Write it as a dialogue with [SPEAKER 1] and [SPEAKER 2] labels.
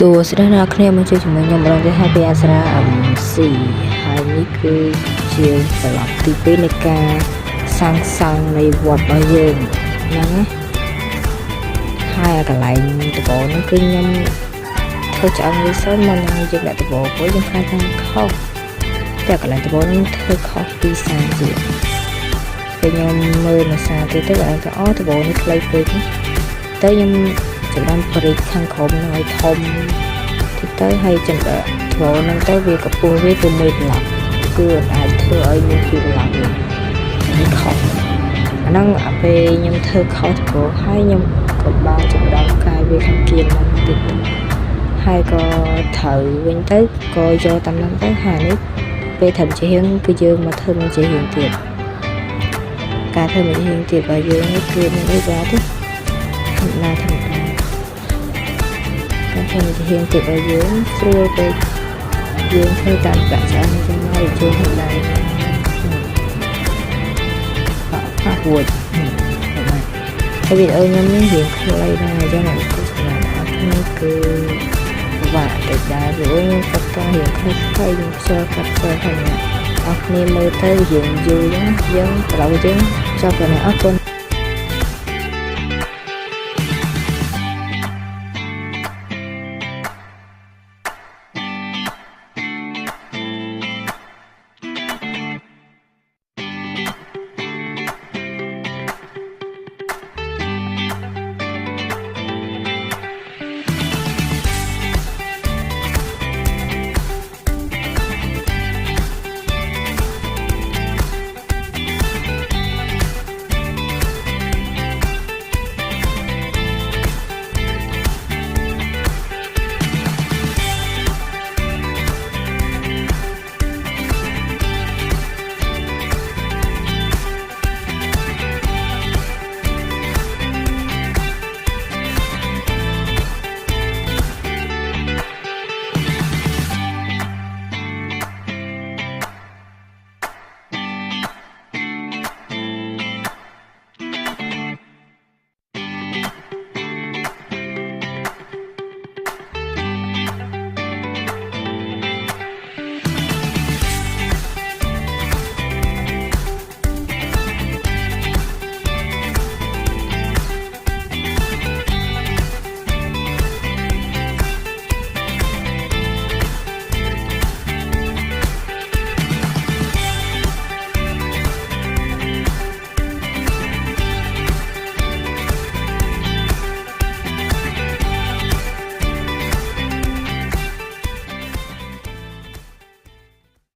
[SPEAKER 1] សួស្តីអ្នកគ្នាមកជួយជាមួយខ្ញុំម្ដងទៀតហើយពីអាស្រា MC ហើយនេះគឺជាសន្លប់ទី2នៃការសាងសង់នៃវត្តរបស់យើងហ្នឹងណាហើយកន្លែងដំបូងហ្នឹងគឺខ្ញុំធ្វើឆ្អឹងវាសិនមកនឹងយើងដាក់ដំបូងព្រោះយើងខ្លាចថាខុសតែកន្លែងដំបូងនេះធ្វើខុសពីសារទៀតពេលខ្ញុំមើលនៅសារទៀតទៅគាត់ថាអូដំបូងនេះខ្លីពេកទៅខ្ញុំចំណាំប្រិចខាងក្រោមនឹងឲ្យធំតិចទៅហើយចំដត្រនឹងទៅវាកពស់វាគឺមួយប្លុកគឺអាចធ្វើឲ្យមានពីប្លុកនេះខុសអាហ្នឹងពេលខ្ញុំធ្វើខុសព្រោះហើយខ្ញុំក៏បានចំដាំកាយវាខាងគៀនមកតិចហើយក៏ត្រូវវិញទៅក៏យកតាមហ្នឹងទៅហើយនេះពេលធ្វើជារៀងគឺយើងមកធ្វើជារៀងទៀតការធ្វើជារៀងទៀតរបស់យើងនេះគឺមានអីបាទទេណាធម្មតាការធ្វើជារៀងទៀតរបស់យើងស្រួលពេកយើងធ្វើតាមកាឆ្អឹងចឹងហើយយើងធ្វើដែរប៉ះពួយហើយវីដេអូខ្ញុំនេះរៀងខ្លីដែរអញ្ចឹងអ្នកទស្សនានេះគឺពិបាកទៅដែរព្រោះខ្ញុំកាត់តរៀងខ្លីៗខ្ញុំខ្ជិលកាត់ទៅហើយអ្នកអរគ្នាមើលទៅយើងយូរអញ្ចឹងយើងប្រឡងយើងចប់ហើយអរគុណ